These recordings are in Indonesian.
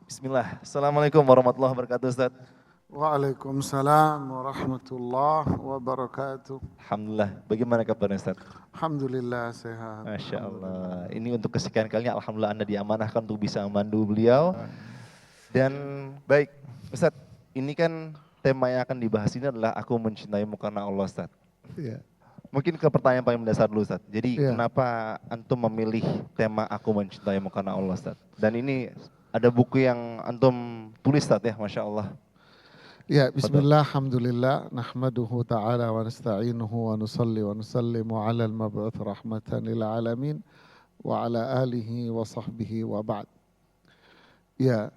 Bismillah. Assalamualaikum warahmatullahi wabarakatuh Ustaz. Waalaikumsalam warahmatullahi wabarakatuh. Alhamdulillah. Bagaimana kabarnya Ustaz? Alhamdulillah sehat. Masya Alhamdulillah. Allah. Ini untuk kesekian kalinya Alhamdulillah Anda diamanahkan untuk bisa memandu beliau. Dan baik Ustaz, ini kan tema yang akan dibahas ini adalah aku mencintaimu karena Allah Ustaz. Iya. Mungkin ke pertanyaan paling mendasar dulu Ustaz. Jadi Iya. kenapa Antum memilih tema aku mencintaimu karena Allah Ustaz? Dan ini ada buku yang Antum tulis Ustaz ya, Masya Allah. Ya, bismillah, alhamdulillah, nahmaduhu ta'ala wa nasta'inuhu wa nusalli wa nusallimu ala al-mab'uth rahmatan lil alamin wa ala alihi wa sahbihi wa ba'd. Ya,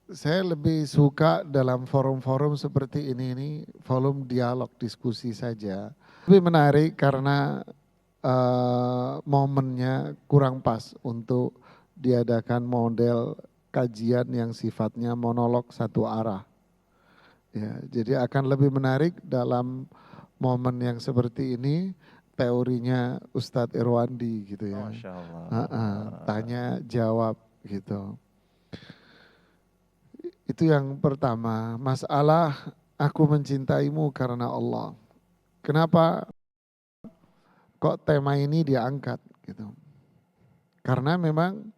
saya lebih suka dalam forum-forum seperti ini forum dialog diskusi saja. Lebih menarik karena momennya kurang pas untuk diadakan model kajian yang sifatnya monolog satu arah. Ya, jadi akan lebih menarik dalam momen yang seperti ini teorinya Ustadz Irwandi gitu ya. Masya Allah. Tanya jawab gitu. Itu yang pertama, masalah aku mencintaimu karena Allah. Kenapa kok tema ini diangkat gitu? Karena memang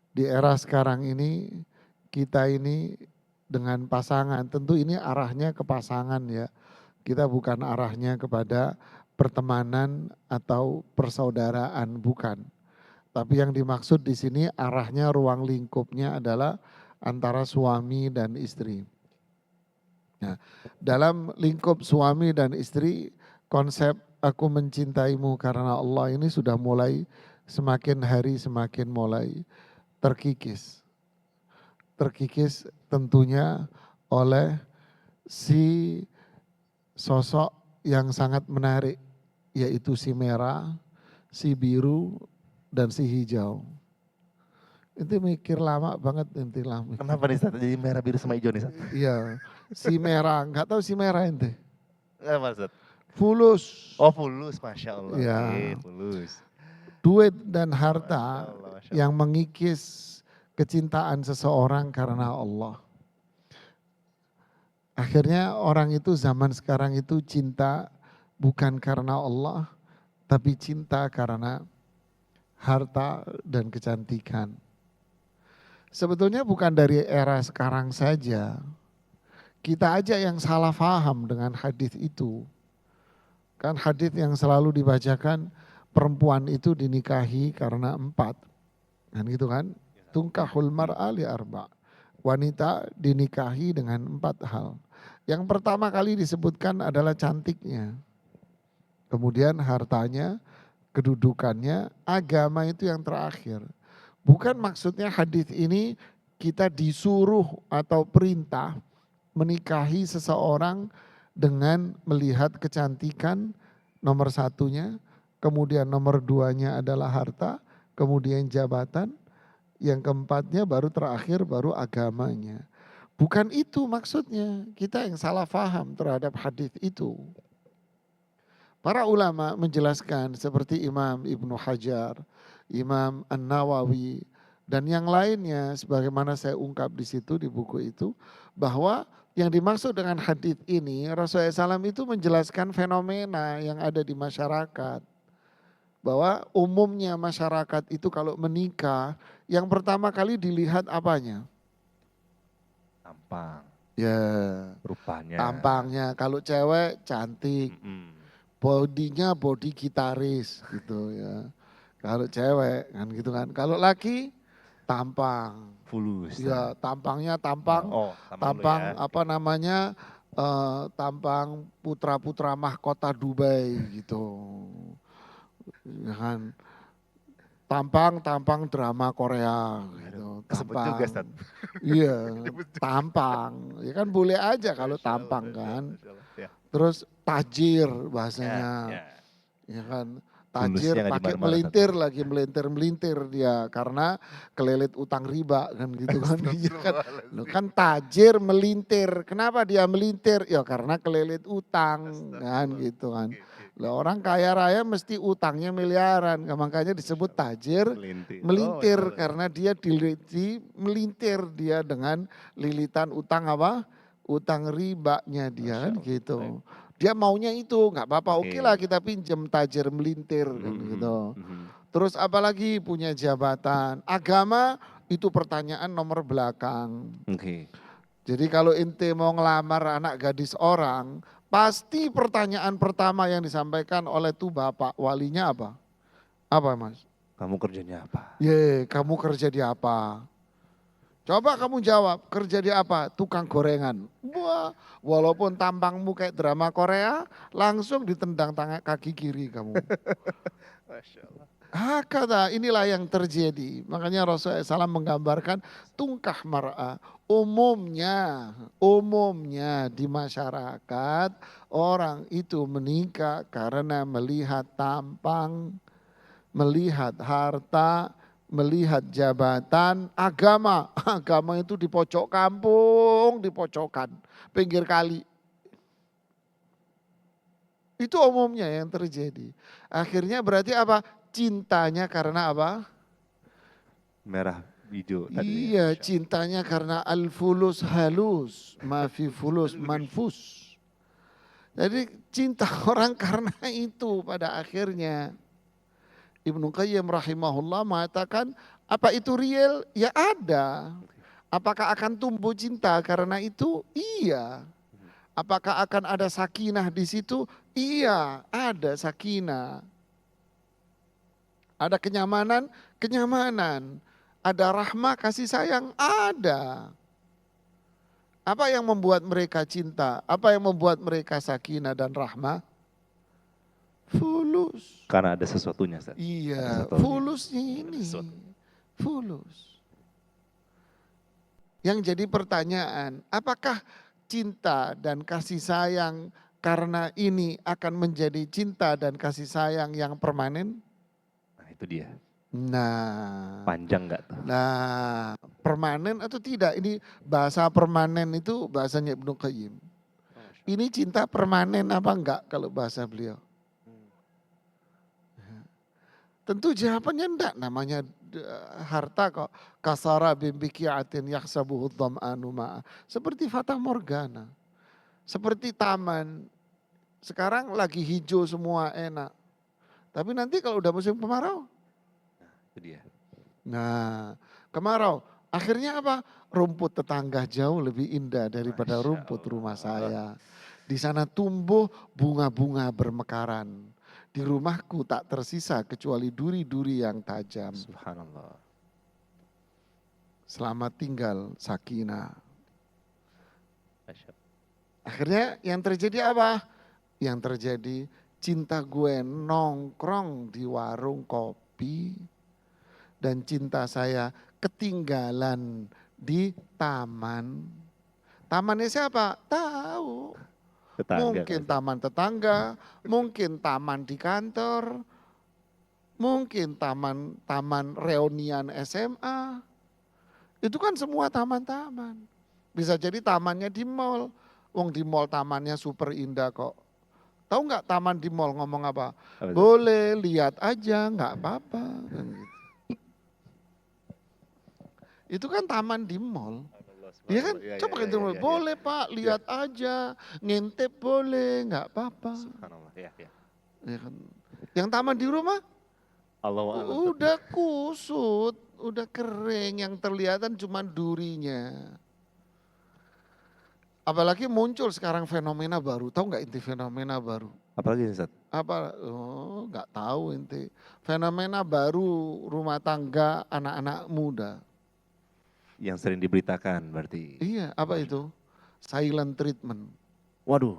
di era sekarang ini kita ini dengan pasangan, tentu ini arahnya ke pasangan ya. Kita bukan arahnya kepada pertemanan atau persaudaraan, bukan. Tapi yang dimaksud di sini arahnya ruang lingkupnya adalah antara suami dan istri. Nah, dalam lingkup suami dan istri, konsep aku mencintaimu karena Allah ini sudah mulai semakin hari semakin mulai terkikis. Terkikis tentunya oleh si sosok yang sangat menarik, yaitu si merah, si biru, dan si hijau. Itu mikir lama banget nanti lah. Kenapa nih Ustaz? Jadi merah biru sama hijau nih Ustaz? Iya, si merah, nggak tahu si merah ente. Kenapa Ustaz? Fulus. Oh fulus, Masya Allah. Ya. Oke, fulus. Duit dan harta Masya Allah, Masya yang mengikis kecintaan seseorang karena Allah. Akhirnya orang itu zaman sekarang itu cinta bukan karena Allah, tapi cinta karena harta dan kecantikan. Sebetulnya bukan dari era sekarang saja. Kita aja yang salah paham dengan hadis itu. Kan hadis yang selalu dibacakan, perempuan itu dinikahi karena 4. Kan gitu kan? Tungkahul mar'a li arba'. Wanita dinikahi dengan 4 hal. Yang pertama kali disebutkan adalah cantiknya. Kemudian hartanya, kedudukannya, agama itu yang terakhir. Bukan maksudnya hadis ini kita disuruh atau perintah menikahi seseorang dengan melihat kecantikan nomor 1-nya, kemudian nomor 2-nya adalah harta, kemudian jabatan, yang keempatnya baru terakhir baru agamanya. Bukan itu maksudnya, kita yang salah paham terhadap hadis itu. Para ulama menjelaskan seperti Imam Ibnu Hajar, Imam An-Nawawi, dan yang lainnya sebagaimana saya ungkap di situ di buku itu, bahwa yang dimaksud dengan hadis ini Rasulullah SAW itu menjelaskan fenomena yang ada di masyarakat. Bahwa umumnya masyarakat itu kalau menikah, yang pertama kali dilihat apanya? Tampang. Ya, Rupanya. tampangnya. Kalau cewek cantik, bodinya body gitaris gitu ya. Kalau cewek kan gitu kan. Kalau laki tampang. Fulus. Ya, tampangnya tampang, tampang ya. apa namanya? Tampang putra-putra mahkota Dubai gitu. Ya kan. Tampang drama Korea gitu. Tampang. Juga, Ustaz. Iya, tampang. Ya kan boleh aja kalau tampang kan. Terus tajir bahasanya. Ya kan. Tajir pakai melintir lagi, melintir dia karena kelelit utang riba kan gitu kan. Iya kan. Loh, kan tajir melintir. Kenapa dia melintir? Ya karena kelelit utang kan gitu kan. Lah orang kaya raya mesti utangnya miliaran, makanya disebut tajir Melintir. melintir Oh, karena dia melintir dia dengan lilitan utang apa? Utang ribanya dia Masya kan Allah. gitu. Baik. Dia maunya itu nggak apa-apa, oke lah Oke. kita pinjem tajir melintir kan Mhm, gitu. mhm. Terus apalagi punya jabatan, agama itu pertanyaan nomor belakang. Oke. Jadi kalau ente mau ngelamar anak gadis orang, pasti pertanyaan pertama yang disampaikan oleh tuh bapak walinya apa? Apa mas? Kamu kerjanya apa? Kamu kerja di apa? Coba kamu jawab, kerja di apa? Tukang gorengan. Wah, walaupun tampangmu kayak drama Korea, langsung ditendang tangan kaki kiri kamu. Masya Allah. Kata inilah yang terjadi. Makanya Rasulullah SAW menggambarkan tungkah mar'ah. Umumnya di masyarakat orang itu menikah karena melihat tampang, melihat harta, melihat jabatan, agama. Agama itu di pojok kampung, di pojokan, pinggir kali. Itu umumnya yang terjadi. Akhirnya berarti apa? Cintanya karena apa? Merah hijau tadi ya. Iya, Masya Allah. cintanya karena al-fulus halus, mafi fulus manfus. Jadi cinta orang karena itu pada akhirnya. Ibnu Qayyim rahimahullah mengatakan, apa itu real? Ya ada. Apakah akan tumbuh cinta karena itu? Iya. Apakah akan ada sakinah di situ? Iya, ada sakinah. Ada kenyamanan? Kenyamanan. Ada rahmah, kasih sayang? Ada. Apa yang membuat mereka cinta? Apa yang membuat mereka sakinah dan rahmah? Fulus. Karena ada sesuatunya, Ustaz. Iya, Ada sesuatunya. fulusnya ini. sesuatu. Fulus. Yang jadi pertanyaan, apakah cinta dan kasih sayang karena ini akan menjadi cinta dan kasih sayang yang permanen? Nah itu dia. Nah, Panjang nggak tuh? permanen atau tidak? Ini bahasa permanen itu bahasanya Ibnu Qayyim. Ini cinta permanen apa enggak kalau bahasa beliau? Tentu jawabannya enggak, namanya harta kok. Kasara bimbikiatin yaksabuhu dham'anu ma'a. Seperti Fata Morgana. Seperti taman. Sekarang lagi hijau semua enak. Tapi nanti kalau udah musim kemarau. Itu dia. Nah, kemarau. Akhirnya apa? Rumput tetangga jauh lebih indah daripada Masya rumput rumah Allah. saya. Di sana tumbuh bunga-bunga bermekaran. Di rumahku tak tersisa kecuali duri-duri yang tajam. Subhanallah. Selamat tinggal sakinah. Masya Allah. Akhirnya yang terjadi apa? Yang terjadi cinta gue nongkrong di warung kopi. Dan cinta saya ketinggalan di taman. Tamannya siapa? Tahu. Tetangga, Mungkin kan, Ustaz? taman tetangga, mungkin taman di kantor, mungkin taman reunian SMA. Itu kan semua taman-taman. Bisa jadi tamannya di mall. Wong di mall tamannya super indah kok. Tahu nggak taman di mall ngomong apa? Apa, Ustaz? Boleh lihat aja, nggak apa-apa. Kan gitu. Itu kan taman di mall. Iya kan? Coba kan boleh Pak, lihat aja, ngintip boleh, nggak apa-apa. Subhanallah, ya. Ya kan? Yang taman di rumah Allahu a'lam. udah kusut, udah kering, yang terlihatan cuma durinya. Apalagi muncul sekarang fenomena baru, tahu nggak inti fenomena baru? Apalagi Ustaz? Apa? Oh, nggak tahu inti. Fenomena baru rumah tangga anak-anak muda. Yang sering diberitakan berarti. Iya, apa itu? Silent treatment. Waduh.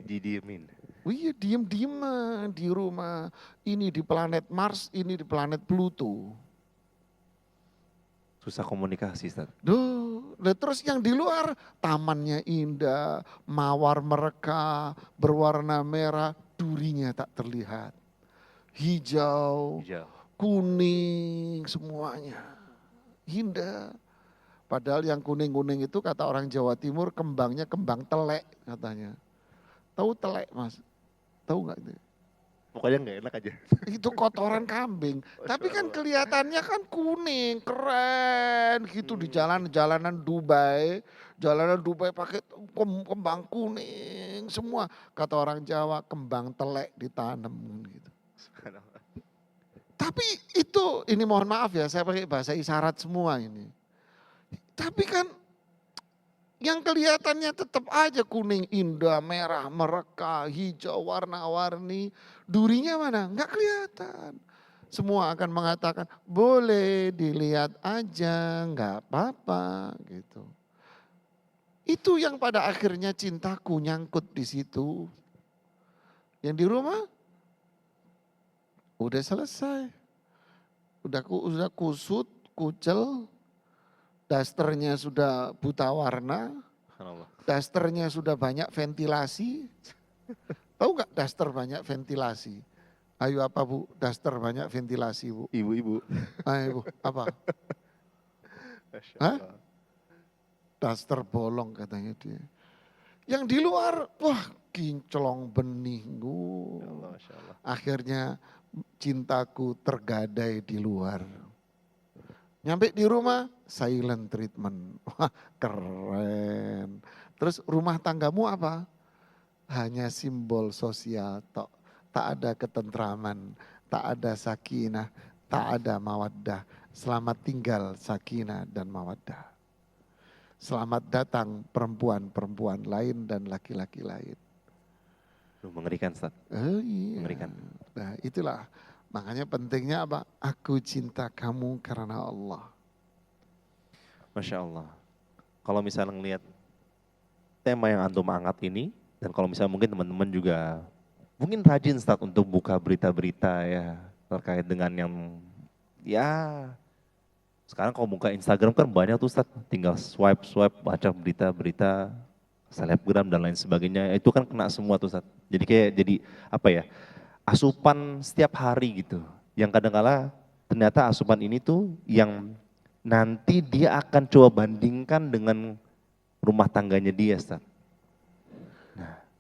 Didiemin. Oh iya, diem-diem di rumah. Ini di planet Mars, ini di planet Pluto. Susah komunikasi, Ustaz. Terus yang di luar tamannya indah, mawar mereka, berwarna merah, durinya tak terlihat. Hijau, Hijau. kuning, semuanya. Indah. Padahal yang kuning-kuning itu kata orang Jawa Timur kembangnya kembang telek katanya. Tahu telek Mas? Tahu nggak itu? Pokoknya nggak enak aja. Itu kotoran kambing. Tapi kan Allah. kelihatannya kan kuning, keren gitu di Hmm. jalanan Dubai. Jalanan Dubai pakai kembang kuning semua. Kata orang Jawa kembang telek ditanam gitu. Subhanallah. Tapi itu, ini mohon maaf ya saya pakai bahasa isyarat semua ini. Tapi kan yang kelihatannya tetap aja kuning, indah, merah, mereka, hijau, warna-warni. Durinya mana? Enggak kelihatan. Semua akan mengatakan boleh dilihat aja, enggak apa-apa gitu. Itu yang pada akhirnya cintaku nyangkut di situ. Yang di rumah udah selesai. Udah kusut, kucel, dasternya sudah buta warna, Subhanallah. dasternya sudah banyak ventilasi. Tahu nggak daster banyak ventilasi? Ayo apa Bu, daster banyak ventilasi Bu? Ibu-ibu. Ayo Bu, apa? Masya Hah? Allah. Daster bolong katanya dia. Yang di luar, wah kinclong benih. Ya Allah, Masya Allah. Akhirnya cintaku tergadai di luar. Nyampe di rumah, silent treatment. Wah keren. Terus rumah tanggamu apa? Hanya simbol sosial tok. Tak ada ketentraman, tak ada sakinah, tak ada mawaddah. Selamat tinggal sakinah dan mawaddah. Selamat datang perempuan-perempuan lain dan laki-laki lain. Duh, mengerikan Ustaz. Oh iya. Mengerikan. Nah itulah, makanya pentingnya apa? Aku cinta kamu karena Allah. Masya Allah. Kalau misalnya ngelihat tema yang antum angkat ini, dan kalau misalnya mungkin teman-teman juga mungkin rajin Ustaz untuk buka berita-berita ya terkait dengan yang ya sekarang kalau buka Instagram kan banyak tuh Ustaz, tinggal swipe baca berita-berita selebgram dan lain sebagainya, itu kan kena semua tuh Ustaz. Jadi apa ya, asupan setiap hari gitu. Yang kadang-kala ternyata asupan ini tuh yang nanti dia akan coba bandingkan dengan rumah tangganya dia Ustaz.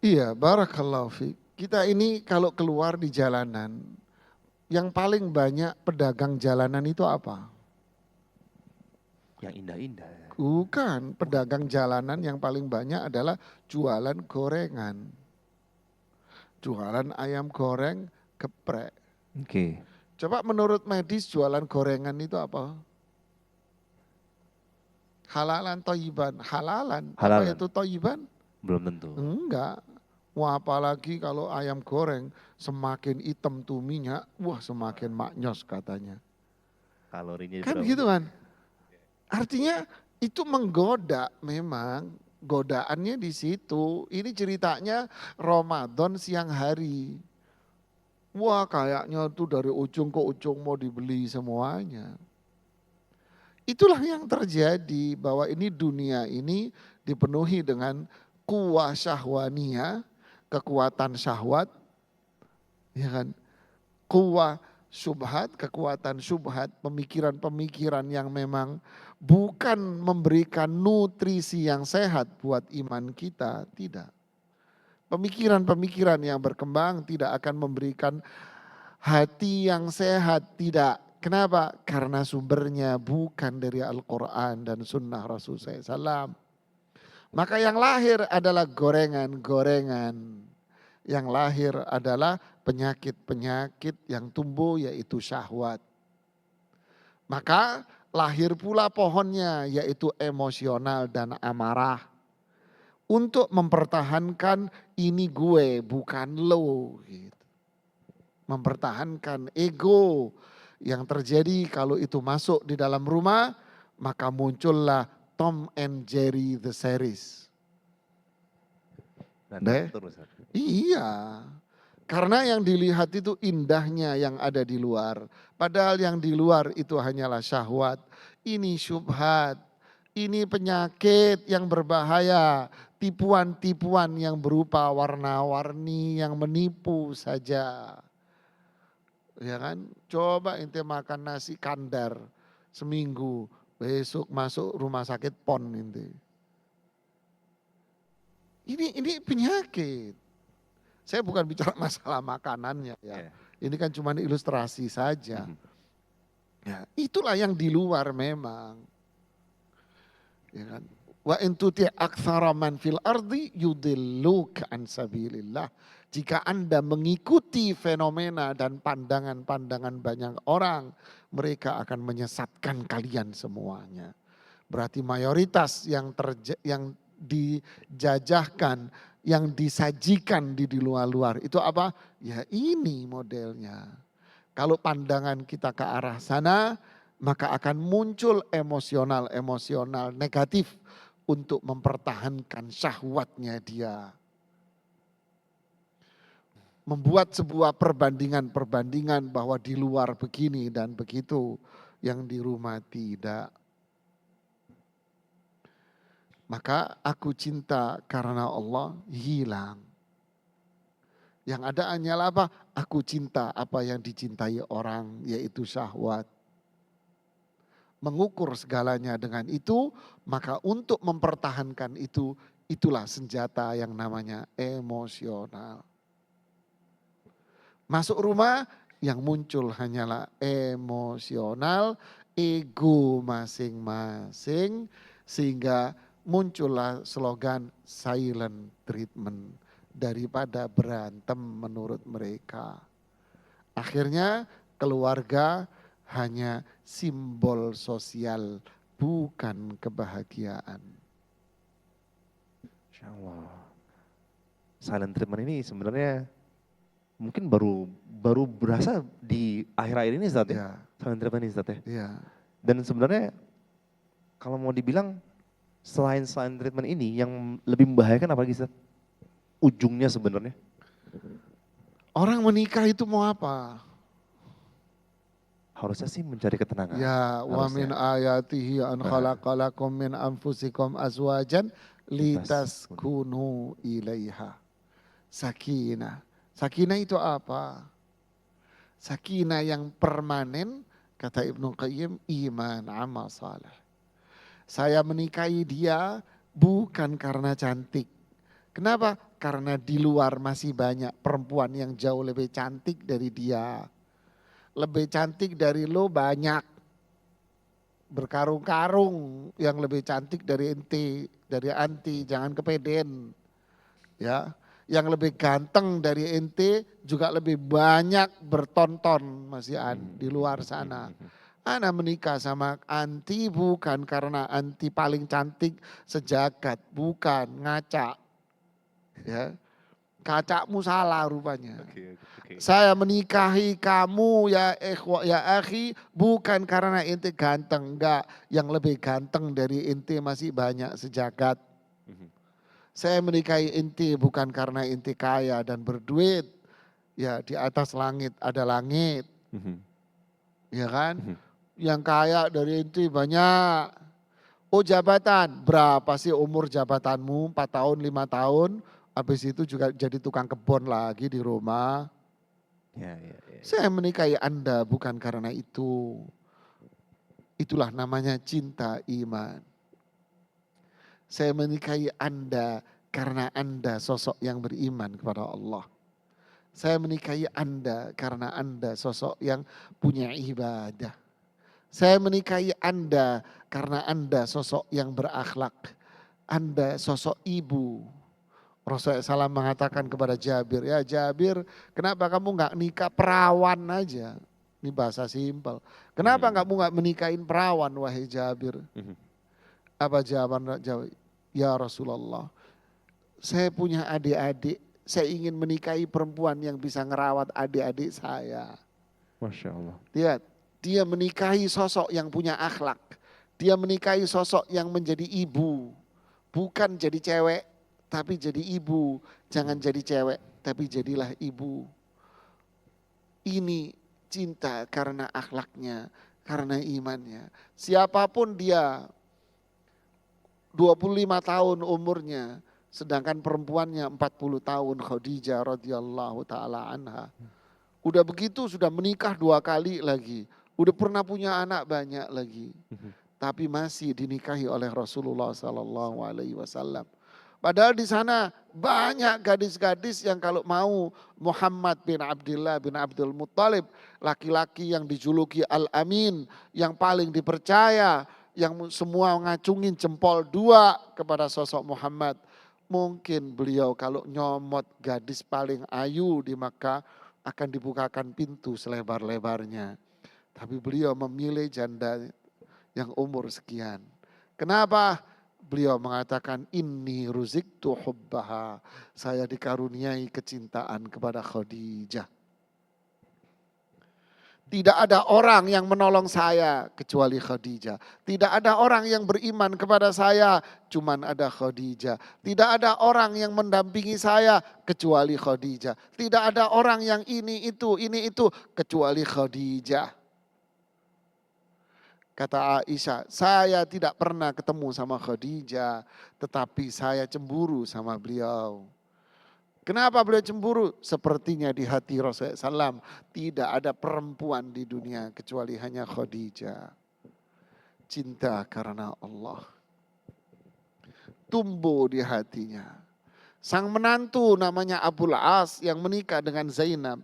Iya, barakallahu fiik. Kita ini kalau keluar di jalanan, yang paling banyak pedagang jalanan itu apa? Yang indah-indah. Bukan, pedagang jalanan yang paling banyak adalah jualan gorengan. Jualan ayam goreng geprek. Oke. Coba menurut medis jualan gorengan itu apa? Halalan toyiban. Halalan, apa Halalan? itu toyiban? Belum tentu. Enggak. Wah apalagi kalau ayam goreng semakin hitam tuh minyak, wah semakin maknyos katanya. Kalorinya Kan berapa? gitu kan. Artinya itu menggoda memang, godaannya di situ. Ini ceritanya Ramadan siang hari. Wah kayaknya tuh dari ujung ke ujung mau dibeli semuanya. Itulah yang terjadi bahwa ini dunia ini dipenuhi dengan kuah syahwaniyah, kekuatan syahwat, ya kan? Kuah syubhat, kekuatan syubhat, pemikiran-pemikiran yang memang bukan memberikan nutrisi yang sehat buat iman kita, tidak. Pemikiran-pemikiran yang berkembang tidak akan memberikan hati yang sehat, tidak. Kenapa? Karena sumbernya bukan dari Al-Quran dan Sunnah Rasul SAW. Maka yang lahir adalah gorengan-gorengan. Yang lahir adalah penyakit-penyakit yang tumbuh yaitu syahwat. Maka lahir pula pohonnya yaitu emosional dan amarah. Untuk mempertahankan ini gue bukan lo. Gitu. Mempertahankan ego yang terjadi kalau itu masuk di dalam rumah maka muncullah Tom and Jerry the series. Dan terus. Iya, karena yang dilihat itu indahnya yang ada di luar. Padahal yang di luar itu hanyalah syahwat. Ini syubhat, ini penyakit yang berbahaya. Tipuan-tipuan yang berupa warna-warni yang menipu saja. Ya kan, coba ente makan nasi kandar seminggu, besok masuk rumah sakit PON ente. Ini penyakit. Saya bukan bicara masalah makanannya ya. Ya. Ini kan cuma ilustrasi saja. Mhm. Ya, itulah yang di luar memang. Ya kan? Wa in tuti' aktsara man fil ardi yudilluka an sabilillah. Jika Anda mengikuti fenomena dan pandangan-pandangan banyak orang, mereka akan menyesatkan kalian semuanya. Berarti mayoritas yang dijajahkan, yang disajikan di luar-luar itu apa? Ya ini modelnya. Kalau pandangan kita ke arah sana, maka akan muncul emosional-emosional negatif untuk mempertahankan syahwatnya dia. Membuat sebuah perbandingan-perbandingan bahwa di luar begini dan begitu, yang di rumah tidak. Maka aku cinta karena Allah hilang. Yang ada hanyalah apa? Aku cinta apa yang dicintai orang, yaitu syahwat. Mengukur segalanya dengan itu, maka untuk mempertahankan itu, itulah senjata yang namanya emosional. Masuk rumah, yang muncul hanyalah emosional, ego masing-masing, sehingga muncullah slogan silent treatment daripada berantem menurut mereka. Akhirnya keluarga hanya simbol sosial, bukan kebahagiaan. Insya Allah. Silent treatment ini sebenarnya mungkin baru berasa di akhir-akhir ini Ustaz ya. Ya, Silent treatment ini Ustaz ya. ya. Dan sebenarnya kalau mau dibilang selain silent treatment ini yang lebih membahayakan apa lagi Ustaz? Ujungnya sebenarnya. Orang menikah itu mau apa? Harusnya sih mencari ketenangan. Ya, wa min Harusnya. ayatihi an khalaqalakum min anfusikum azwajan litaskunu ilaiha. Sakinah. Sakinah itu apa? Sakinah yang permanen, kata Ibnu Qayyim, iman amal saleh. Saya menikahi dia bukan karena cantik. Kenapa? Karena di luar masih banyak perempuan yang jauh lebih cantik dari dia. Lebih cantik dari lo banyak. Berkarung-karung yang lebih cantik dari ente, dari anti, jangan kepeden. Ya, yang lebih ganteng dari ente juga lebih banyak bertonton masih di luar sana. Ana menikah sama anti bukan karena anti paling cantik sejagat, bukan, ngaca. Ya, kacamu salah rupanya. Oke. Saya menikahi kamu ya ikhwa ya akhi bukan karena ente ganteng, enggak. Yang lebih ganteng dari ente masih banyak sejagat. Saya menikahi ente bukan karena ente kaya dan berduit. Ya di atas langit ada langit. Ya kan? Yang kaya dari ente banyak. Oh jabatan, berapa sih umur jabatanmu? 4 tahun, 5 tahun. Habis itu juga jadi tukang kebun lagi di rumah. Ya. Saya menikahi Anda bukan karena itu. Itulah namanya cinta iman. Saya menikahi Anda karena Anda sosok yang beriman kepada Allah. Saya menikahi Anda karena Anda sosok yang punya ibadah. Saya menikahi Anda karena Anda sosok yang berakhlak. Anda sosok ibu. Rasulullah SAW mengatakan kepada Jabir, ya Jabir kenapa kamu nggak nikah perawan aja? Ini bahasa simpel. Kenapa kamu nggak menikahin perawan wahai Jabir? Apa jawaban Jabir? Ya Rasulullah, saya punya adik-adik, saya ingin menikahi perempuan yang bisa ngerawat adik-adik saya. Masya Allah. Lihat, dia menikahi sosok yang punya akhlak. Dia menikahi sosok yang menjadi ibu. Bukan jadi cewek, tapi jadi ibu. Jangan jadi cewek, tapi jadilah ibu. Ini cinta karena akhlaknya, karena imannya. Siapapun dia, 25 tahun umurnya, sedangkan perempuannya 40 tahun, Khadijah radhiyallahu taala anha. Udah begitu sudah menikah 2 kali lagi. Udah pernah punya anak banyak lagi. Tapi masih dinikahi oleh Rasulullah SAW. Padahal di sana banyak gadis-gadis yang kalau mau Muhammad bin Abdullah bin Abdul Muttalib, laki-laki yang dijuluki Al-Amin, yang paling dipercaya, yang semua ngacungin jempol dua kepada sosok Muhammad. Mungkin beliau kalau nyomot gadis paling ayu di Makkah akan dibukakan pintu selebar-lebarnya. Tapi beliau memilih janda yang umur sekian. Kenapa? Beliau mengatakan inni ruziktu hubbaha. Saya dikaruniai kecintaan kepada Khadijah. Tidak ada orang yang menolong saya kecuali Khadijah. Tidak ada orang yang beriman kepada saya, cuman ada Khadijah. Tidak ada orang yang mendampingi saya kecuali Khadijah. Tidak ada orang yang ini itu kecuali Khadijah. Kata Aisyah, saya tidak pernah ketemu sama Khadijah, tetapi saya cemburu sama beliau. Kenapa beliau cemburu? Sepertinya di hati Rasulullah SAW tidak ada perempuan di dunia kecuali hanya Khadijah. Cinta karena Allah. Tumbuh di hatinya. Sang menantu namanya Abul As yang menikah dengan Zainab.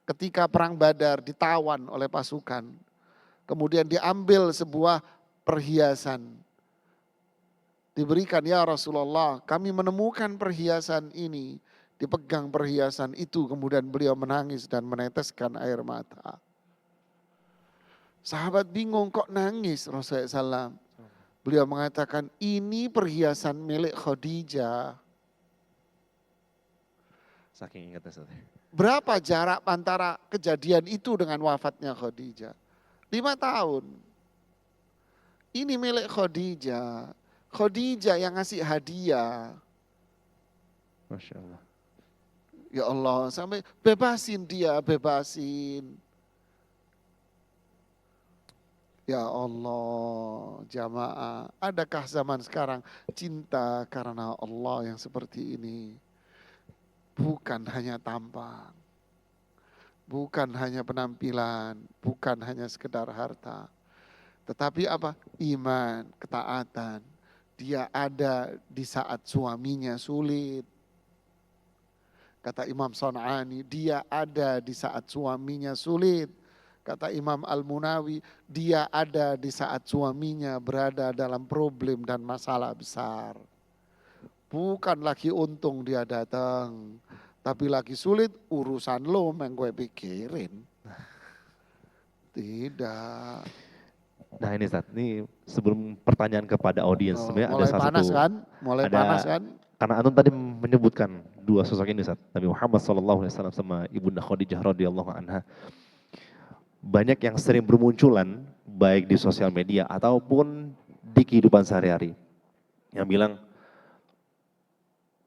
Ketika perang Badar ditawan oleh pasukan. Kemudian diambil sebuah perhiasan. Diberikan, ya Rasulullah, kami menemukan perhiasan ini. Dipegang perhiasan itu, kemudian beliau menangis dan meneteskan air mata. Sahabat bingung, kok nangis Rasulullah SAW. Beliau mengatakan, ini perhiasan milik Khadijah. Saking ingatnya Ustaz. Berapa jarak antara kejadian itu dengan wafatnya Khadijah? 5 tahun. Ini milik Khadijah. Khadijah yang ngasih hadiah. Masya Allah. Ya Allah, sampai bebasin dia, bebasin. Ya Allah, jamaah, adakah zaman sekarang cinta karena Allah yang seperti ini? Bukan hanya tampang, bukan hanya penampilan, bukan hanya sekedar harta. Tetapi apa? Iman, ketaatan. Dia ada di saat suaminya sulit. Kata Imam Son'ani, dia ada di saat suaminya sulit. Kata Imam Al-Munawi, dia ada di saat suaminya berada dalam problem dan masalah besar. Bukan lagi untung dia datang, tapi lagi sulit urusan lo yang gue pikirin. Tidak. Nah ini Ustaz, ini sebelum pertanyaan kepada audiens, sebenarnya ada Mulai salah panas satu, kan? Mulai ada, panas kan? karena Antum tadi menyebutkan dua sosok ini Ustaz, Nabi Muhammad SAW sama Ibunda Khadijah radhiyallahu anha. Banyak yang sering bermunculan, baik di sosial media ataupun di kehidupan sehari-hari. Yang bilang,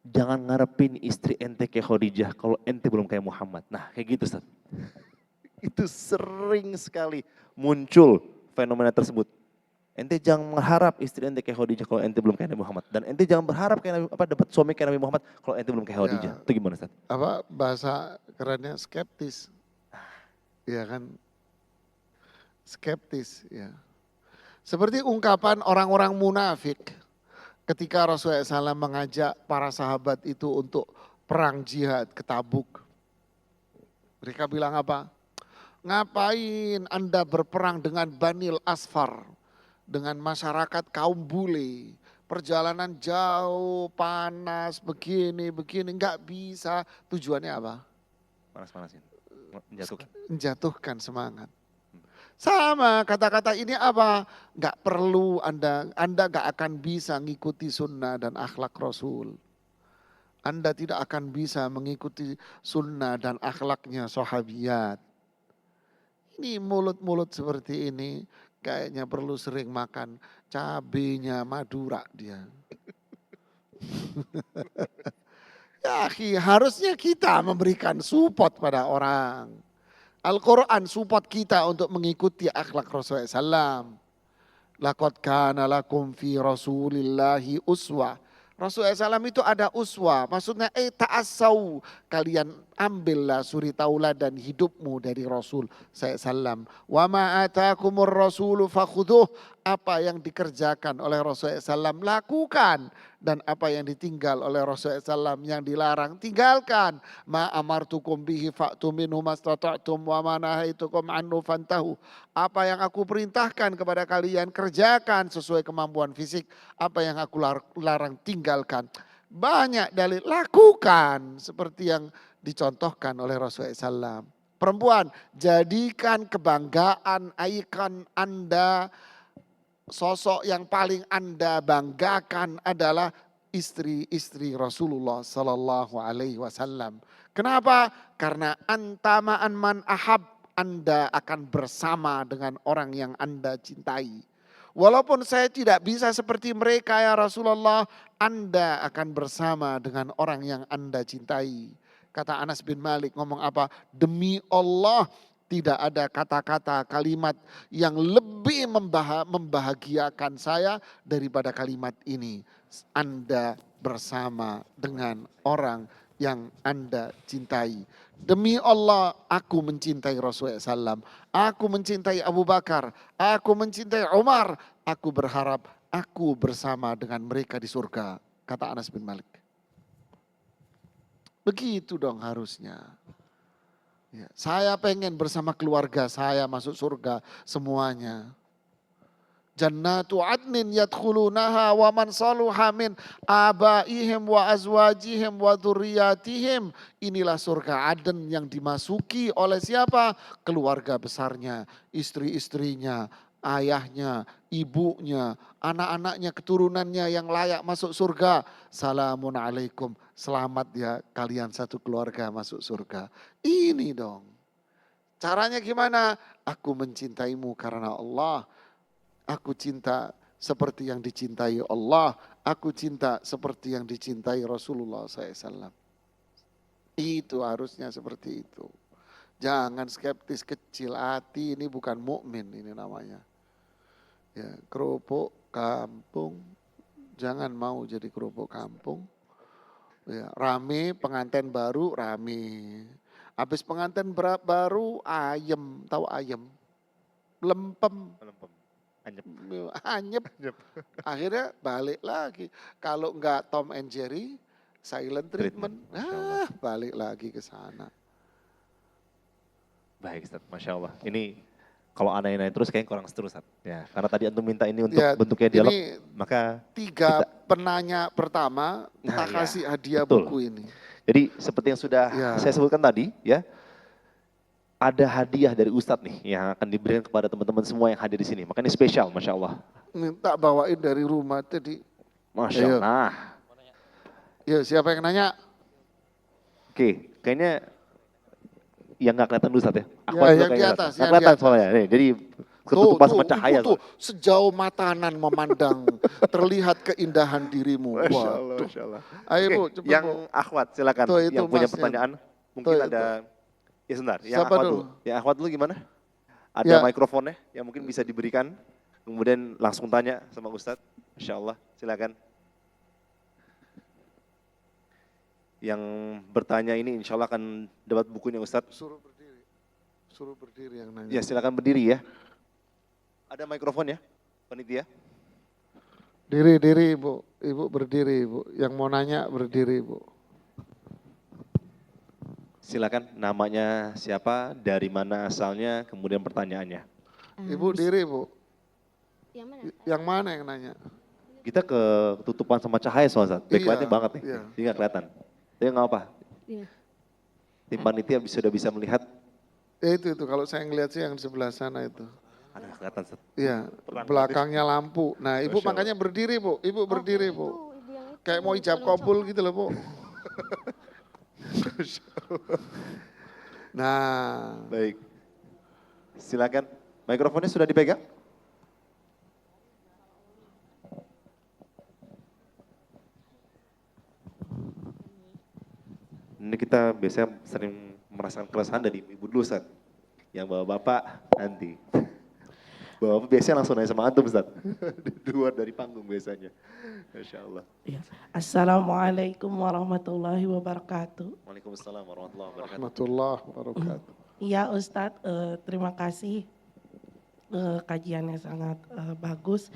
jangan ngarepin istri ente kayak Khadijah kalau ente belum kayak Muhammad. Nah kayak gitu Ustaz. Itu sering sekali muncul fenomena tersebut. Ente jangan mengharap istri ente kayak Khadijah kalau ente belum kayak Nabi Muhammad. Dan ente jangan berharap kayak Nabi, dapat suami kayak Nabi Muhammad kalau ente belum kayak Khadijah. Ya. Itu gimana Ustaz? Apa bahasa kerennya skeptis. Ya kan? Skeptis ya. Seperti ungkapan orang-orang munafik ketika Rasulullah SAW mengajak para sahabat itu untuk perang jihad ke Tabuk. Mereka bilang apa? Ngapain Anda berperang dengan Banil Asfar? Dengan masyarakat kaum bule. Perjalanan jauh, panas, begini, enggak bisa. Tujuannya apa? Panas-panasin, menjatuhkan. Menjatuhkan semangat. Sama kata-kata ini apa? Enggak perlu Anda enggak akan bisa mengikuti sunnah dan akhlak Rasul. Anda tidak akan bisa mengikuti sunnah dan akhlaknya sahabiyat. Ini mulut-mulut seperti ini kayaknya perlu sering makan cabenya Madura dia. Ya harusnya kita memberikan support pada orang. Al-Quran support kita untuk mengikuti akhlak Rasulullah SAW. Laqad kana lakum fi Rasulillahi uswah. Rasulullah SAW itu ada uswah, maksudnya ta'assau. Kalian Ambillah suri tauladan hidupmu dari Rasul SAW. Wa ma atakumur rasulu fakhuduh. Apa yang dikerjakan oleh Rasul SAW lakukan. Dan apa yang ditinggal oleh Rasul SAW yang dilarang tinggalkan. Ma amartukum bihi fa'tu minhu mastata'tum wa ma nahaitukum anhu fantahu. Apa yang aku perintahkan kepada kalian kerjakan sesuai kemampuan fisik. Apa yang aku larang tinggalkan. Banyak dalil, lakukan seperti yang dicontohkan oleh Rasulullah SAW. Perempuan, jadikan kebanggaan ikon Anda, sosok yang paling Anda banggakan adalah istri-istri Rasulullah Sallallahu Alaihi Wasallam. Kenapa? Karena antamaan man ahab, Anda akan bersama dengan orang yang Anda cintai. Walaupun saya tidak bisa seperti mereka ya Rasulullah, Anda akan bersama dengan orang yang Anda cintai. Kata Anas bin Malik ngomong apa? Demi Allah tidak ada kata-kata kalimat yang lebih membahagiakan saya daripada kalimat ini. Anda bersama dengan orang yang Anda cintai. Demi Allah aku mencintai Rasulullah SAW. Aku mencintai Abu Bakar. Aku mencintai Umar. Aku berharap aku bersama dengan mereka di surga. Kata Anas bin Malik. Begitu dong harusnya. Ya, saya pengen bersama keluarga saya masuk surga semuanya. Jannatu adnin yadkhulunaha wa man saluha min abaihim wa azwajihim wa dzurriyyatihim. Inilah surga Aden yang dimasuki oleh siapa? Keluarga besarnya, istri-istrinya, ayahnya, ibunya, anak-anaknya, keturunannya yang layak masuk surga. Salamun alaikum, selamat ya kalian satu keluarga masuk surga. Ini dong. Caranya gimana? Aku mencintaimu karena Allah. Aku cinta seperti yang dicintai Allah. Aku cinta seperti yang dicintai Rasulullah SAW. Itu harusnya seperti itu. Jangan skeptis kecil hati, ini bukan mukmin ini namanya. Ya, kerupuk kampung, jangan mau jadi kerupuk kampung. Ya, rame pengantin baru rame. Habis pengantin baru ayem, tahu ayem? Lempem. Anyep. Akhirnya balik lagi. Kalau enggak Tom and Jerry, silent treatment. Balik lagi ke sana. Baik Ustaz, Masya Allah. Ini kalau aneh-aneh terus kayaknya kurang seru Ustaz. Ya, karena tadi antum minta ini untuk Ya, bentuknya dialog, ini maka 3 penanya pertama tak kasih hadiah betul. buku ini. Jadi seperti yang sudah saya sebutkan tadi ya, ada hadiah dari Ustadz nih yang akan diberikan kepada teman-teman semua yang hadir di sini. Makanya spesial, Masya Allah. Minta bawain dari rumah tadi. Masya Allah. Nah. Ya, siapa yang nanya? Oke, kayaknya yang nggak kelihatan dulu Ustadz ya. Yang di atas. Nggak kelihatan soalnya. Nih, jadi ketutupan sama cahaya. Tuh, sejauh matanan memandang, terlihat keindahan dirimu. Masya Allah, Masya Allah. Ayo Bu, cepat yang Bu. akhwat silakan, Tuh, yang punya pertanyaan. Mungkin ada, ya sebentar, yang siapa akhwat dulu? Yang akhwat dulu gimana? Ada mikrofonnya yang mungkin bisa diberikan. Kemudian langsung tanya sama Ustadz. Masya Allah, silakan. Yang bertanya ini insya Allah akan dapat bukunya Ustadz. Suruh berdiri yang nanya. Ya silakan berdiri ya. Ada mikrofon ya, panitia. Diri Ibu, Ibu berdiri Ibu. Yang mau nanya berdiri Ibu. Silakan, namanya siapa, dari mana asalnya, kemudian pertanyaannya. Ibu diri Bu. Yang mana? Yang mana yang nanya? Kita ketutupan sama cahaya soalnya, backlightnya banget nih, jadi nggak kelihatan. Tapi nggak apa. Iya. Tim panitia sudah bisa melihat. Itu kalau saya ngeliat sih yang di sebelah sana itu. Ada kelihatan. Iya, belakangnya lampu. Nah Ibu makanya berdiri Bu, Ibu berdiri Bu. Kayak mau ijab kabul gitu loh Bu. Nah. Baik. Silakan, mikrofonnya sudah dipegang? Ini kita biasanya sering merasakan keresahan dari ibu dulu Ustaz. Yang bapak-bapak nanti. Bapak biasanya langsung nanya sama antum Ustaz. Di luar dari panggung biasanya. Masya Allah. Ya. Assalamualaikum warahmatullahi wabarakatuh. Waalaikumsalam warahmatullahi wabarakatuh. Rahmatullah wabarakatuh. Iya Ustadz, terima kasih kajiannya sangat bagus.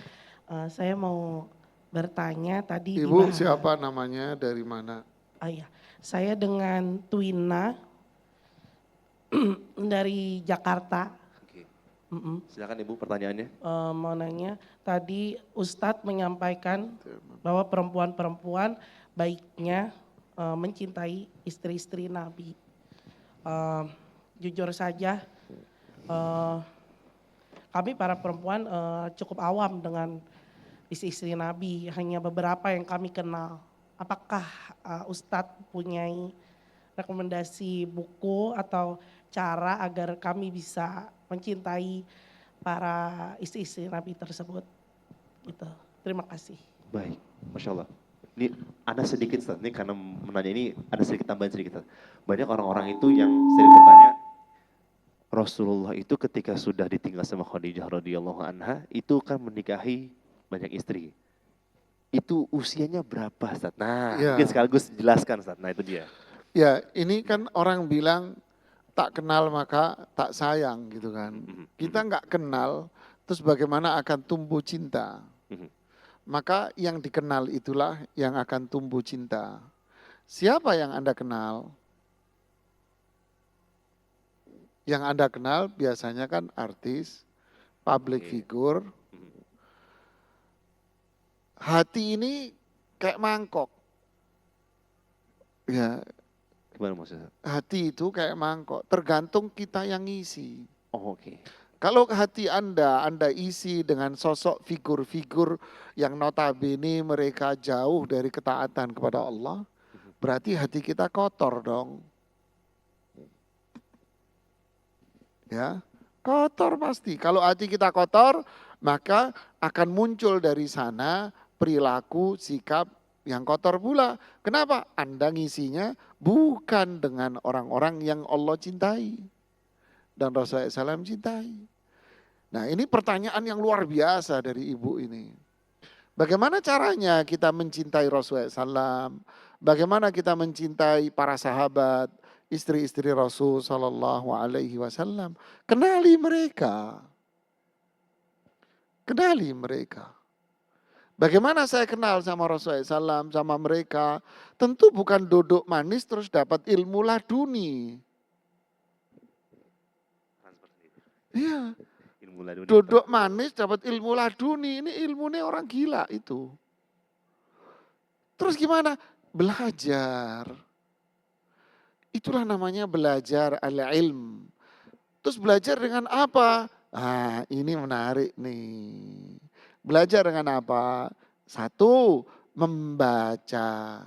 Saya mau bertanya tadi Ibu siapa namanya, dari mana? Iya, saya dengan Twina dari Jakarta. Oke. Mm-mm. Silakan Ibu pertanyaannya. Mau nanya, tadi Ustadz menyampaikan bahwa perempuan-perempuan baiknya mencintai istri-istri Nabi. Jujur saja, kami para perempuan cukup awam dengan istri-istri Nabi, hanya beberapa yang kami kenal. Apakah Ustadz punya rekomendasi buku atau cara agar kami bisa mencintai para istri-istri Nabi tersebut? Gitu. Terima kasih. Baik, Masya Allah. Ini ada sedikit Ustaz, ini karena menanya ini ada sedikit tambahan sedikit Ustaz. Banyak orang-orang itu yang sering bertanya, Rasulullah itu ketika sudah ditinggal sama Khadijah radhiyallahu anha, itu kan menikahi banyak istri. Itu usianya berapa Ustaz? Nah, Ya. mungkin sekaligus jelaskan Ustaz. Nah, itu dia. Ya, ini kan orang bilang tak kenal maka tak sayang gitu kan. Kita nggak kenal, terus bagaimana akan tumbuh cinta? Maka yang dikenal itulah yang akan tumbuh cinta. Siapa yang Anda kenal? Yang Anda kenal biasanya kan artis, public figure. Hati ini kayak mangkok. Ya, Gimana maksudnya? hati itu kayak mangkok, tergantung kita yang ngisi. Oh, oke. Kalau hati Anda isi dengan sosok figur-figur yang notabene mereka jauh dari ketaatan kepada Allah, berarti hati kita kotor dong. Ya, kotor pasti. Kalau hati kita kotor, maka akan muncul dari sana perilaku, sikap yang kotor pula. Kenapa? Anda ngisinya bukan dengan orang-orang yang Allah cintai dan Rasulullah SAW cintai. Nah, ini pertanyaan yang luar biasa dari ibu ini. Bagaimana caranya kita mencintai Rasulullah SAW? Bagaimana kita mencintai para sahabat, istri-istri Rasul Sallallahu Alaihi Wasallam? Kenali mereka. Kenali mereka. Bagaimana saya kenal sama Rasulullah SAW, sama mereka? Tentu bukan duduk manis terus dapat ilmu laduni. Iya, Ilmu laduni. duduk manis dapat ilmu laduni. Ini ilmunya orang gila itu. Terus gimana? Belajar. Itulah namanya belajar al-ilm. Terus belajar dengan apa? Ah, ini menarik nih. Belajar dengan apa? Satu, membaca.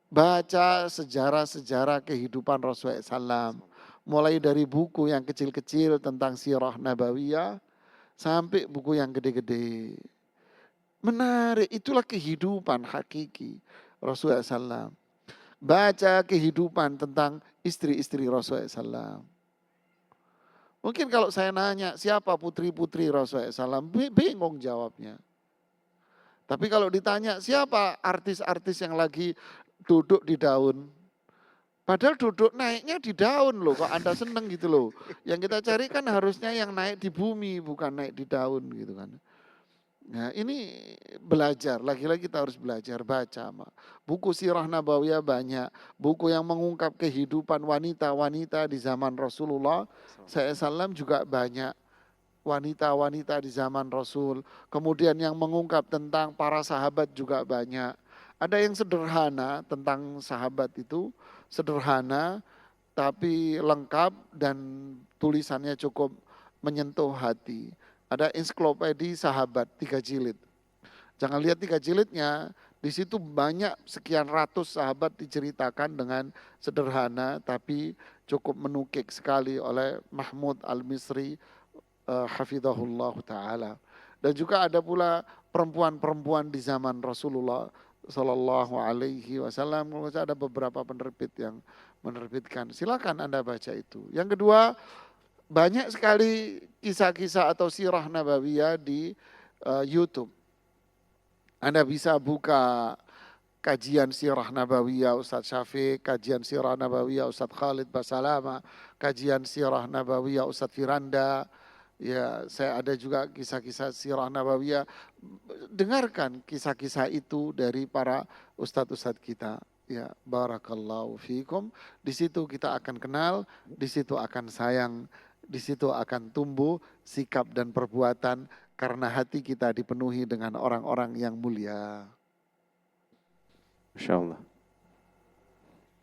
Baca sejarah-sejarah kehidupan Rasulullah SAW. Mulai dari buku yang kecil-kecil tentang sirah nabawiyah sampai buku yang gede-gede. Menarik, itulah kehidupan hakiki Rasulullah SAW. Baca kehidupan tentang istri-istri Rasulullah SAW. Mungkin kalau saya nanya siapa putri-putri Rasulullah SAW, bingung jawabnya. Tapi kalau ditanya siapa artis-artis yang lagi duduk di daun, padahal duduk naiknya di daun loh, kok Anda seneng gitu loh. Yang kita cari kan harusnya yang naik di bumi, bukan naik di daun gitu kan. Nah ini belajar, lagi-lagi kita harus belajar baca. Buku sirah nabawiyah banyak, buku yang mengungkap kehidupan wanita-wanita di zaman Rasulullah SAW juga banyak. Wanita-wanita di zaman Rasul, kemudian yang mengungkap tentang para sahabat juga banyak. Ada yang sederhana tentang sahabat itu, sederhana tapi lengkap dan tulisannya cukup menyentuh hati. Ada ensiklopedia sahabat 3 jilid. Jangan lihat 3 jilidnya, di situ banyak sekian ratus sahabat diceritakan dengan sederhana tapi cukup menukik sekali oleh Mahmud Al-Misri hafizahullah ta'ala. Dan juga ada pula perempuan-perempuan di zaman Rasulullah Sallallahu Alaihi Wasallam. Ada beberapa penerbit yang menerbitkan. Silakan Anda baca itu. Yang kedua, banyak sekali kisah-kisah atau sirah nabawiyah di YouTube. Anda bisa buka kajian sirah nabawiyah Ustadz Syafiq, kajian sirah nabawiyah Ustadz Khalid Basalama, kajian sirah nabawiyah Ustadz Firanda. Ya, saya ada juga kisah-kisah sirah nabawiyah. Dengarkan kisah-kisah itu dari para ustadz-ustadz kita. Ya, barakallahu fiikum. Di situ kita akan kenal, di situ akan sayang, di situ akan tumbuh sikap dan perbuatan karena hati kita dipenuhi dengan orang-orang yang mulia. Masya Allah.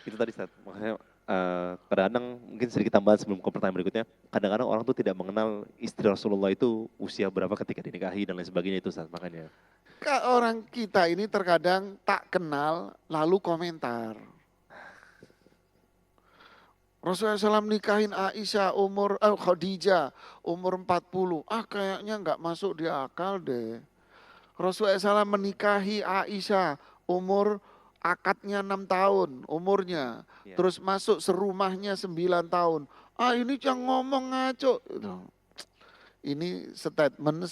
Itu tadi Ustaz, makanya kadang-kadang mungkin sedikit tambahan sebelum ke pertanyaan berikutnya. Kadang-kadang orang tuh tidak mengenal istri Rasulullah itu usia berapa ketika dinikahi dan lain sebagainya itu Ustaz, makanya. Orang kita ini terkadang tak kenal lalu komentar. Rasulullah SAW nikahin Aisyah Khadijah umur 40. Kayaknya nggak masuk di akal deh. Rasulullah SAW menikahi Aisyah umur akadnya 6 tahun umurnya. Ya. Terus masuk serumahnya 9 tahun. Ini yang ngomong ngaco. Ini statement,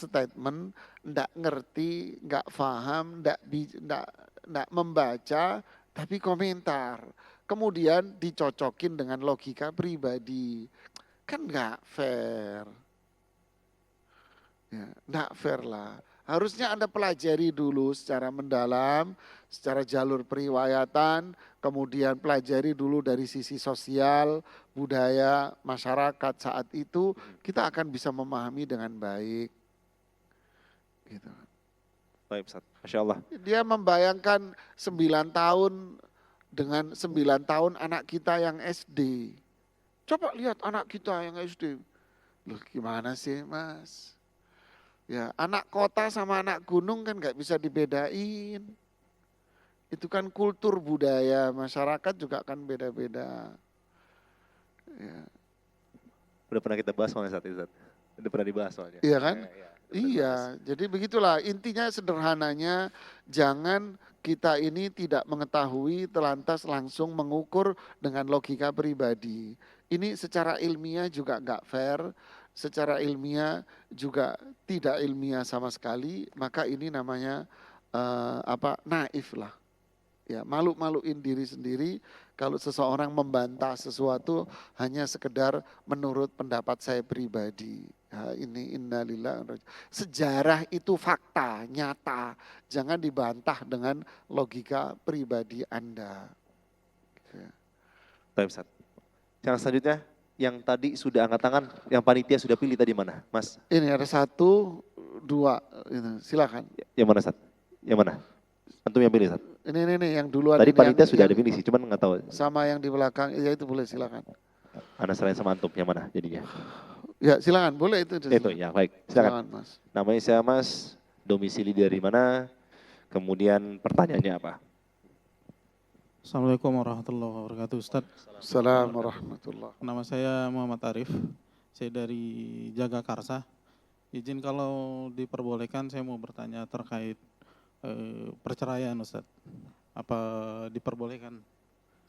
nggak ngerti, nggak paham, nggak membaca, tapi komentar. Kemudian dicocokin dengan logika pribadi. Kan nggak fair. Ya, nggak fair lah. Harusnya Anda pelajari dulu secara mendalam, secara jalur periwayatan, kemudian pelajari dulu dari sisi sosial, budaya, masyarakat saat itu, kita akan bisa memahami dengan baik. Gitu. Baik Ustaz, Masya Allah. Dia membayangkan 9 tahun dengan 9 tahun anak kita yang SD. Coba lihat anak kita yang SD. Loh gimana sih Mas? Ya, anak kota sama anak gunung kan nggak bisa dibedain. Itu kan kultur budaya masyarakat juga kan beda-beda. Ya. Udah pernah kita bahas soalnya saat itu Ustaz. Udah pernah dibahas soalnya. Iya kan? Ya, Iya, jadi begitulah intinya sederhananya jangan kita ini tidak mengetahui telantas langsung mengukur dengan logika pribadi. Ini secara ilmiah juga nggak fair, secara ilmiah juga tidak ilmiah sama sekali, maka ini namanya naif lah. Ya, malu-maluin diri sendiri kalau seseorang membantah sesuatu hanya sekedar menurut pendapat saya pribadi. Ya, ini innalillahi. Sejarah itu fakta, nyata. Jangan dibantah dengan logika pribadi Anda. Ya. Baik Ustaz. Yang selanjutnya, yang tadi sudah angkat tangan, yang panitia sudah pilih tadi mana, Mas? Ini ada 1, 2, silakan. Yang mana Ustaz? Yang mana? Antum yang pilih Ustaz? Ini yang duluan. Tadi ini panitia sudah ada pilih sih, cuman nggak tahu. Sama yang di belakang, ya itu boleh silakan. Ana selain sama antum, yang mana jadinya? Ya silakan, boleh itu. Itu ya, baik. Silakan. Mas. Namanya saya Mas, domisili dari mana, kemudian pertanyaannya apa? Assalamualaikum warahmatullahi wabarakatuh Ustaz. Assalamualaikum warahmatullahi. Nama saya Muhammad Arif, saya dari Jagakarsa. Izin kalau diperbolehkan saya mau bertanya terkait perceraian Ustaz. Apa diperbolehkan?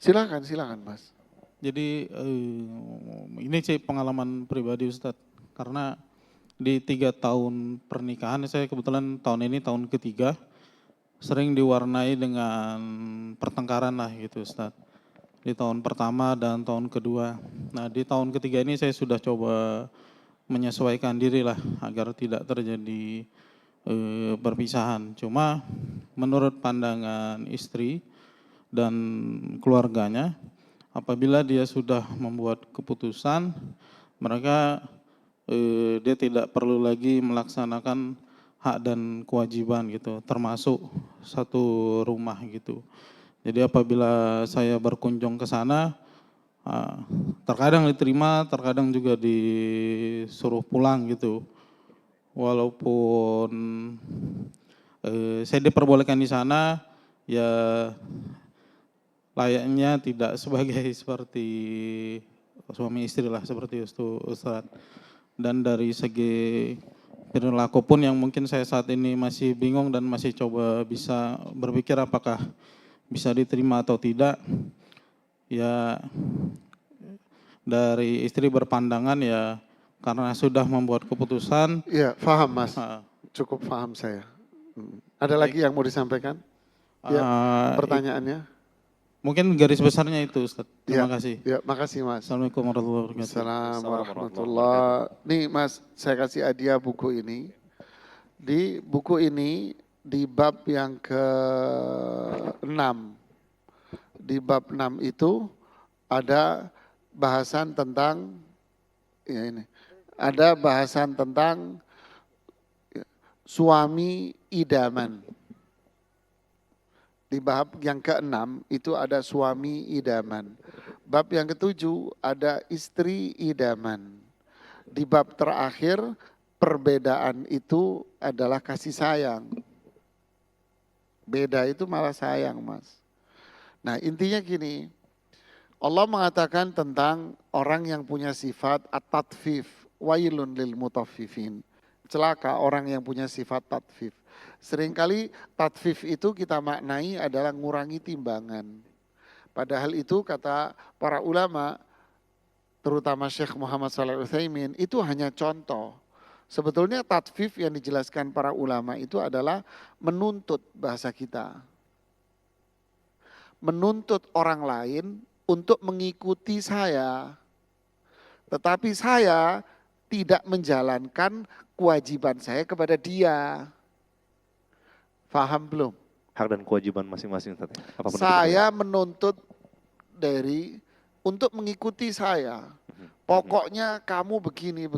Silakan Mas. Jadi ini sih pengalaman pribadi Ustaz. Karena di 3 tahun pernikahan, saya kebetulan tahun ini tahun ketiga, sering diwarnai dengan pertengkaran lah gitu Ustaz. Di tahun pertama dan tahun kedua. Nah di tahun ketiga ini saya sudah coba menyesuaikan diri lah agar tidak terjadi perpisahan. Cuma menurut pandangan istri dan keluarganya, apabila dia sudah membuat keputusan, mereka dia tidak perlu lagi melaksanakan hak dan kewajiban gitu, termasuk satu rumah gitu. Jadi apabila saya berkunjung ke sana, terkadang diterima, terkadang juga disuruh pulang gitu. Walaupun saya diperbolehkan di sana, ya layaknya tidak sebagai seperti suami istri lah, seperti itu Ustaz. Dan dari segi perilaku pun yang mungkin saya saat ini masih bingung dan masih coba bisa berpikir apakah bisa diterima atau tidak. Ya dari istri berpandangan ya karena sudah membuat keputusan. Iya, paham Mas. eh, Cukup paham saya. Ada lagi yang mau disampaikan? Ya, eh, pertanyaannya? mungkin garis besarnya itu, Ustaz. Ya, Terima kasih. ya, makasih Mas. Assalamualaikum warahmatullahi wabarakatuh. Assalamualaikum Assalamualaikum warahmatullahi. Nih Mas, saya kasih hadiah buku ini. Di buku ini, di bab yang ke-6. Di bab 6 itu ada bahasan tentang, ya ini, ada bahasan tentang suami idaman. Di bab yang ke-6 itu ada suami idaman. Bab yang ke-7 ada istri idaman. Di bab terakhir perbedaan itu adalah kasih sayang. Beda itu malah sayang, Mas. Nah, intinya gini. Allah mengatakan tentang orang yang punya sifat at-tatfif, wailun lil mutaffifin. Celaka orang yang punya sifat tatfif. Seringkali tatfif itu kita maknai adalah ngurangi timbangan. Padahal itu kata para ulama, terutama Syekh Muhammad Shalih Utsaimin, itu hanya contoh. Sebetulnya tatfif yang dijelaskan para ulama itu adalah menuntut bahasa kita. Menuntut orang lain untuk mengikuti saya. Tetapi saya tidak menjalankan kewajiban saya kepada dia. Faham belum? Hak dan kewajiban masing-masing, Ustaz. Apa pendapat Saya menuntut dari untuk mengikuti saya. Pokoknya kamu begini.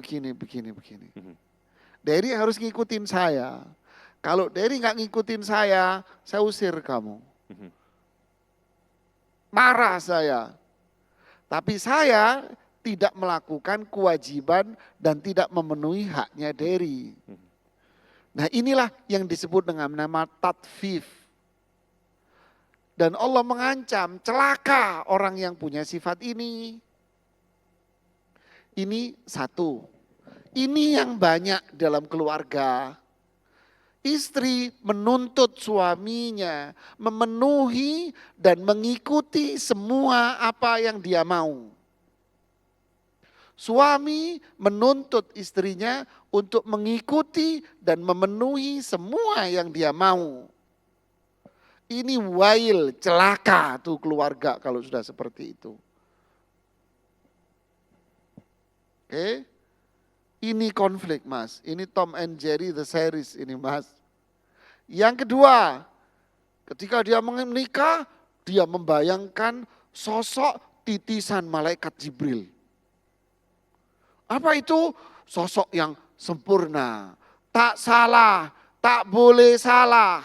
Derry harus ngikutin saya. Kalau Derry nggak ngikutin saya usir kamu. Marah saya. Tapi saya tidak melakukan kewajiban dan tidak memenuhi haknya Derry. Nah, inilah yang disebut dengan nama tatfif. Dan Allah mengancam celaka orang yang punya sifat ini. Ini satu. Ini yang banyak dalam keluarga. Istri menuntut suaminya memenuhi dan mengikuti semua apa yang dia mau. Suami menuntut istrinya untuk mengikuti dan memenuhi semua yang dia mau. Ini wail, celaka tuh keluarga kalau sudah seperti itu. Oke? Ini konflik, Mas. Ini Tom and Jerry the series ini, Mas. Yang kedua, ketika dia menikah, dia membayangkan sosok titisan malaikat Jibril. Apa itu? Sosok yang sempurna, tak salah, tak boleh salah.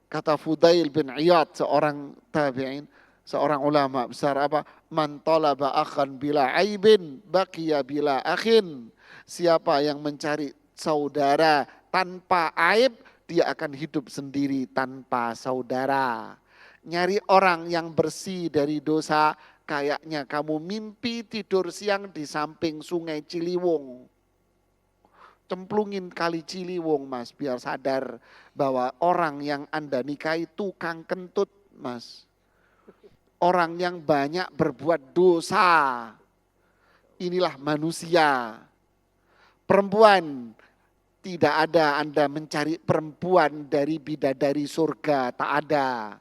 Kata Fudail bin Iyad, seorang tabi'in, seorang ulama besar, apa? Man talaba akhan bila aibin, baqiya bila akhin. Siapa yang mencari saudara tanpa aib, dia akan hidup sendiri tanpa saudara. Nyari orang yang bersih dari dosa, kayaknya kamu mimpi tidur siang di samping sungai Ciliwung. Cemplungin kali Ciliwung, Mas, biar sadar bahwa orang yang Anda nikahi tukang kentut, Mas. Orang yang banyak berbuat dosa. Inilah manusia. Perempuan, tidak ada Anda mencari perempuan dari bidadari surga, tak ada.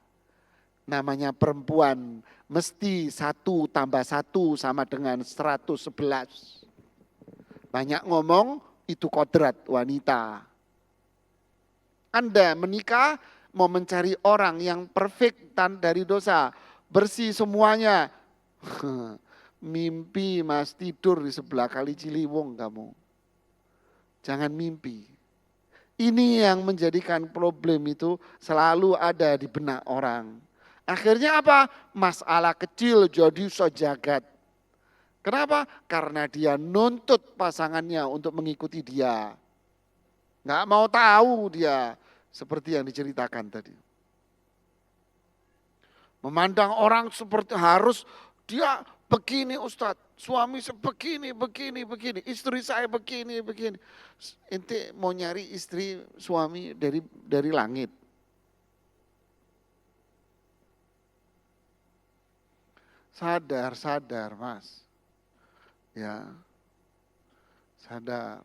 Namanya perempuan, mesti 1 tambah 1 sama dengan 111. Banyak ngomong, itu kodrat wanita. Anda menikah, mau mencari orang yang perfect dari dosa, bersih semuanya. Mimpi, Mas, tidur di sebelah kali Ciliwung kamu. Jangan mimpi. Ini yang menjadikan problem itu selalu ada di benak orang. Akhirnya apa? Masalah kecil jadi sejagat. Kenapa? Karena dia nuntut pasangannya untuk mengikuti dia. Nggak mau tahu dia, seperti yang diceritakan tadi. Memandang orang seperti harus dia begini, Ustadz, suami sebegini, begini, istri saya begini. Ente mau nyari istri suami dari langit. Sadar Mas. Ya, sadar.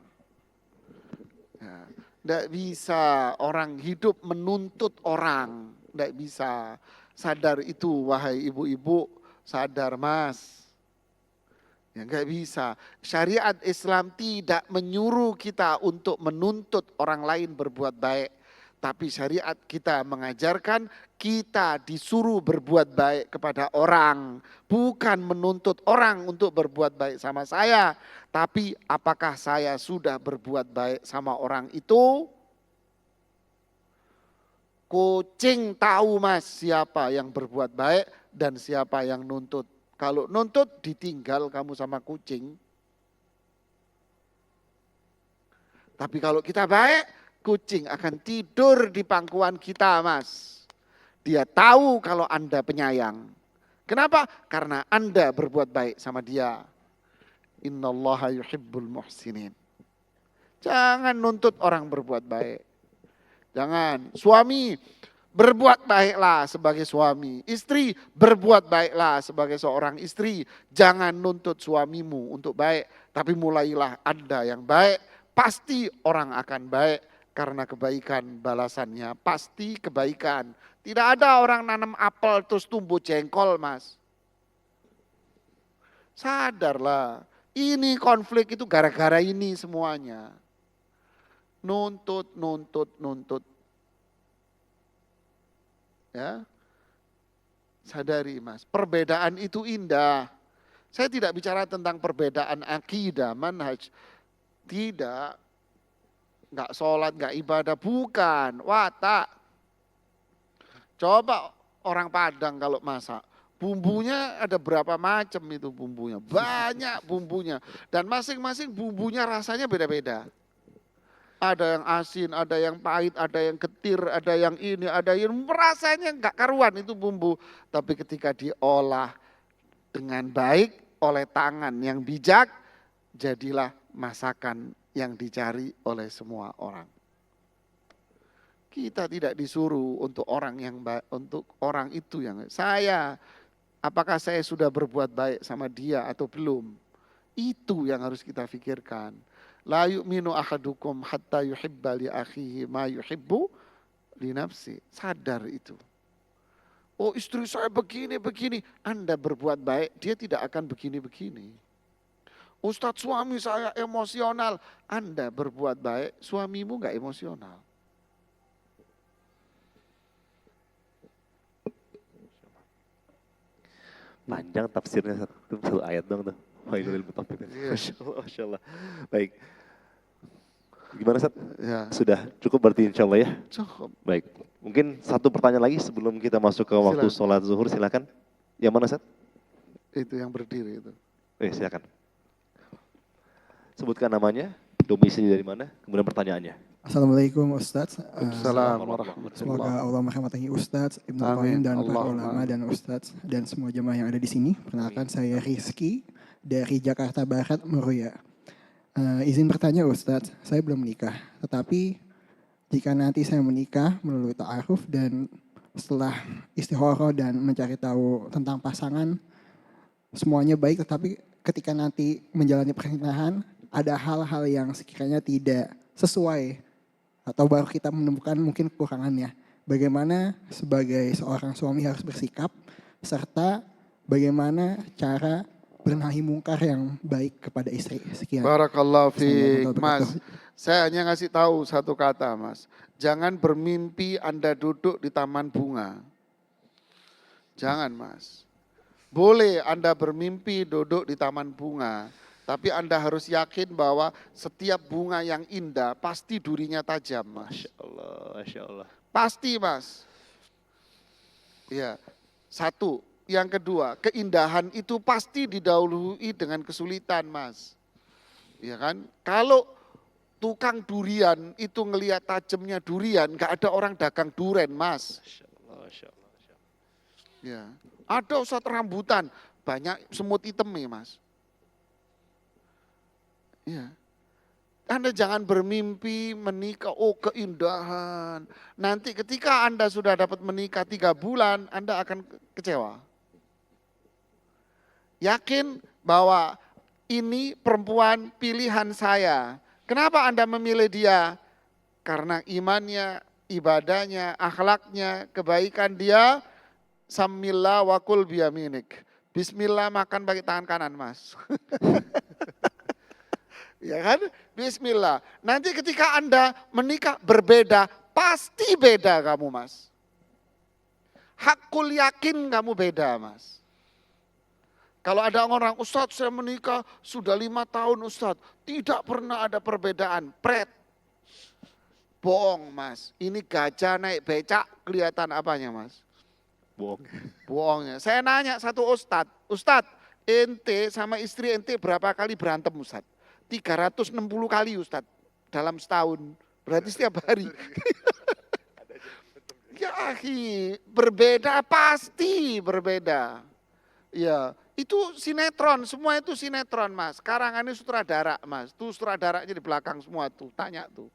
Ya. Tidak bisa orang hidup menuntut orang. Tidak bisa. Sadar itu wahai ibu-ibu, sadar Mas. Ya nggak bisa. Syariat Islam tidak menyuruh kita untuk menuntut orang lain berbuat baik. Tapi syariat kita mengajarkan kita disuruh berbuat baik kepada orang. Bukan menuntut orang untuk berbuat baik sama saya. Tapi apakah saya sudah berbuat baik sama orang itu? Kucing tahu Mas siapa yang berbuat baik dan siapa yang nuntut. Kalau nuntut ditinggal kamu sama kucing. Tapi kalau kita baik, kucing akan tidur di pangkuan kita Mas. Dia tahu kalau Anda penyayang. Kenapa? Karena Anda berbuat baik sama dia. Innallaha yuhibbul muhsinin. Jangan nuntut orang berbuat baik. Jangan. Suami, berbuat baiklah sebagai suami. Istri, berbuat baiklah sebagai seorang istri. Jangan nuntut suamimu untuk baik. Tapi mulailah Anda yang baik. Pasti orang akan baik. Karena kebaikan balasannya pasti kebaikan. Tidak ada orang nanam apel terus tumbuh jengkol Mas. Sadarlah. Ini konflik itu gara-gara ini semuanya. Nuntut. Ya. Sadari Mas, perbedaan itu indah. Saya tidak bicara tentang perbedaan akidah, manhaj. Tidak. Enggak sholat, enggak ibadah, bukan. Watak. Coba orang Padang kalau masak. Bumbunya ada berapa macam itu bumbunya. Banyak bumbunya. Dan masing-masing bumbunya rasanya beda-beda. Ada yang asin, ada yang pahit, ada yang getir, ada yang ini, ada yang rasanya enggak karuan itu bumbu. Tapi ketika diolah dengan baik oleh tangan yang bijak, jadilah masakan yang dicari oleh semua orang. Kita tidak disuruh untuk orang yang baik, untuk orang itu yang saya. Apakah saya sudah berbuat baik sama dia atau belum? Itu yang harus kita pikirkan. La yu'minu ahadukum hatta yuhibba li akhihi ma yuhibbu li nafsi. Sadar itu. Oh istri saya begini. Anda berbuat baik, dia tidak akan begini. Ustadz suami saya emosional. Anda berbuat baik, suamimu enggak emosional. Panjang tafsirnya satu ayat dong tuh. Wailul mutaffifin. Masya Allah. Baik. Gimana Ustaz? Ya. Sudah cukup berarti insya Allah ya? Cukup. Baik. Mungkin satu pertanyaan lagi sebelum kita masuk ke waktu sholat zuhur, silakan. Yang mana Ustaz? Itu yang berdiri itu. Silakan. Sebutkan namanya, domisili dari mana, kemudian pertanyaannya. Assalamualaikum Ustadz. Assalamualaikum warahmatullahi Semoga Allah merahmati Ustadz, Ibnu Amin. Qayyim dan para Allahumma. ulama dan Ustadz dan semua jemaah yang ada di sini. Perkenalkan saya Rizky dari Jakarta Barat, Meruya. Izin bertanya Ustadz, saya belum menikah. Tetapi jika nanti saya menikah melalui ta'aruf dan setelah istikharah dan mencari tahu tentang pasangan, semuanya baik, tetapi ketika nanti menjalani pernikahan ada hal-hal yang sekiranya tidak sesuai atau baru kita menemukan mungkin kekurangannya. Bagaimana sebagai seorang suami harus bersikap serta bagaimana cara bernahi mungkar yang baik kepada istri. Sekian. Barakallahu Assalamualaikum fiik Mas. Saya hanya ngasih tahu satu kata Mas. Jangan bermimpi Anda duduk di taman bunga. Jangan Mas. Boleh Anda bermimpi duduk di taman bunga. Tapi Anda harus yakin bahwa setiap bunga yang indah pasti durinya tajam Mas. Masya Allah. Pasti Mas. Ya, satu. Yang kedua, keindahan itu pasti didahului dengan kesulitan Mas. Ya kan? Kalau tukang durian itu ngelihat tajamnya durian, gak ada orang dagang duren Mas. Masya Allah. Ya. Ada Ustadz rambutan, banyak semut hitam nih Mas. Ya. Anda jangan bermimpi menikah, oh keindahan. Nanti ketika Anda sudah dapat menikah 3 bulan, Anda akan kecewa. yakin bahwa ini perempuan pilihan saya. Kenapa Anda memilih dia? Karena imannya, ibadahnya, akhlaknya, kebaikan dia. Samillah wa kul biyaminik. Bismillah makan pakai tangan kanan, Mas. Ya kan? Bismillah. Nanti ketika Anda menikah berbeda, pasti beda kamu, Mas. Hakul yakin kamu beda, Mas. Kalau ada orang, Ustadz saya menikah sudah 5 tahun Ustadz, tidak pernah ada perbedaan, pret. Bohong, Mas. Ini gajah naik becak, kelihatan apanya, Mas? Bohong. Bohongnya. Saya nanya satu Ustadz, Ustadz, ente sama istri ente berapa kali berantem Ustadz? 360 kali Ustadz dalam setahun. Berarti setiap hari. Ya akhi, berbeda pasti berbeda. Ya, itu sinetron, semua itu sinetron, Mas. Karangannya sutradara, Mas. Tuh sutradaranya di belakang semua tuh, tanya tuh.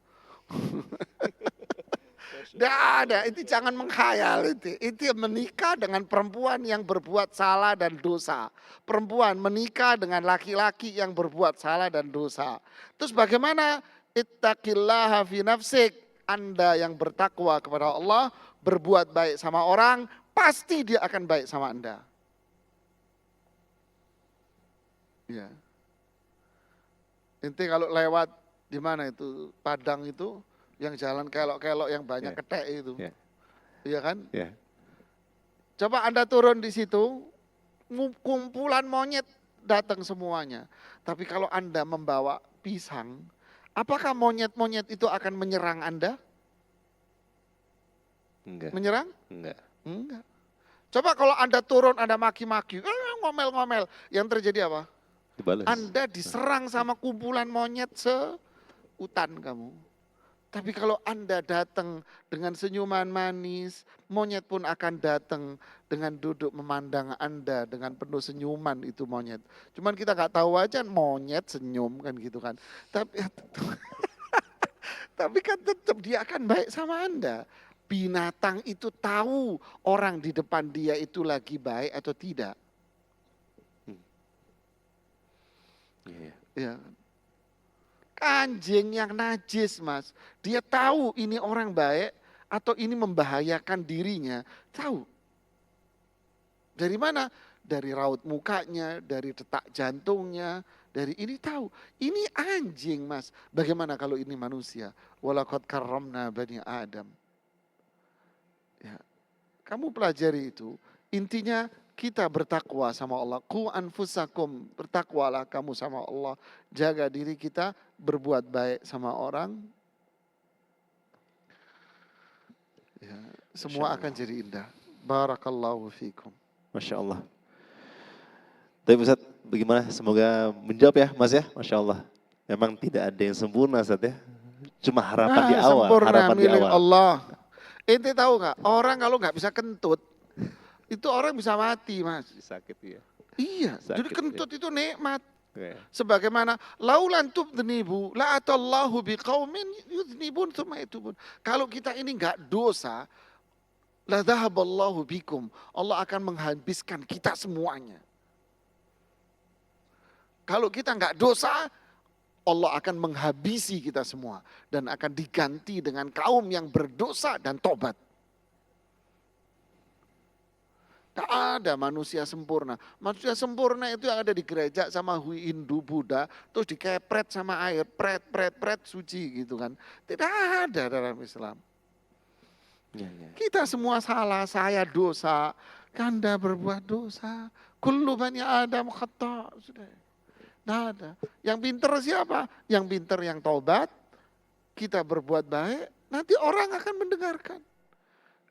Tidak ada, itu jangan menghayal itu. Itu menikah dengan perempuan yang berbuat salah dan dosa. Perempuan menikah dengan laki-laki yang berbuat salah dan dosa. Terus bagaimana? Ittaqillaha fi nafsik. Anda yang bertakwa kepada Allah, berbuat baik sama orang, pasti dia akan baik sama Anda. Ya. Ente kalau lewat di mana itu Padang itu yang jalan kelok-kelok yang banyak ketek itu. Iya kan? Coba Anda turun di situ, kumpulan monyet datang semuanya. Tapi kalau Anda membawa pisang, apakah monyet-monyet itu akan menyerang Anda? Enggak. Menyerang? Enggak. Enggak. Coba kalau Anda turun, Anda maki-maki, ngomel-ngomel, yang terjadi apa? Dibalas. Anda diserang sama kumpulan monyet seutan kamu. Tapi kalau Anda datang dengan senyuman manis, monyet pun akan datang dengan duduk memandang Anda dengan penuh senyuman itu monyet. Cuman kita nggak tahu aja monyet senyum kan gitu kan. Tapi kan tetap dia akan baik sama Anda. Binatang itu tahu orang di depan dia itu lagi baik atau tidak. Ya. Anjing yang najis, Mas. Dia tahu ini orang baik atau ini membahayakan dirinya. Tahu. Dari mana? Dari raut mukanya, dari detak jantungnya, dari ini tahu. Ini anjing, Mas. Bagaimana kalau ini manusia? Walaqad karramna bani Adam. Ya. Kamu pelajari itu. Intinya kita bertakwa sama Allah. Qu anfusakum, bertakwalah kamu sama Allah. Jaga diri kita, berbuat baik sama orang. Ya, semua akan jadi indah. Barakallahu fikum. Masya Allah. Tapi Ustaz, bagaimana? Semoga menjawab ya Mas ya. Masya Allah. Memang tidak ada yang sempurna Ustaz ya. Cuma harapan di awal. Sempurna Harapan di milik awal. Allah. Ente tahu gak? Orang kalau gak bisa kentut, itu orang bisa mati, Mas. Sakit ya. Iya, Sakit, jadi kentut itu nikmat. Ya. Sebagaimana laulan tubdnibu la atallahu biqaumin yudnibun tsumma yatubun. Kalau kita ini enggak dosa, la dhahaballahu bikum. Allah akan menghabiskan kita semuanya. Kalau kita enggak dosa, Allah akan menghabisi kita semua dan akan diganti dengan kaum yang berdosa dan tobat. Tak ada manusia sempurna. Manusia sempurna itu yang ada di gereja sama Hindu, Buddha, terus dikepret sama air, pret, suci gitu kan. Tidak ada dalam Islam. Ya. Kita semua salah, saya dosa, Anda berbuat dosa. Kullu bani Adam khata'. Sudah. Tidak ada. Yang pintar siapa? Yang pintar yang taubat, kita berbuat baik, nanti orang akan mendengarkan.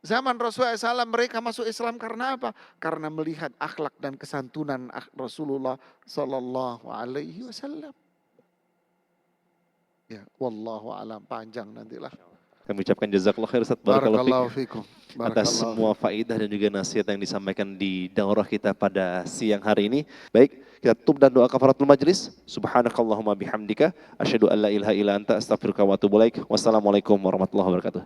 Zaman Rasulullah SAW mereka masuk Islam karena apa? Karena melihat akhlak dan kesantunan Rasulullah Sallallahu Alaihi Wasallam. Ya, wallahu alam, panjang nantilah. Kami ucapkan jazakallah khair Ustaz. Barakallahu fikum. Atas semua faidah dan juga nasihat yang disampaikan di daurah kita pada siang hari ini. Baik, kita tutup dan doa kafaratul majlis. Subhanakallahumma bihamdika asyhadu an la ilaha illa anta astaghfiruka wa atubu ilaik. Wassalamualaikum warahmatullahi wabarakatuh.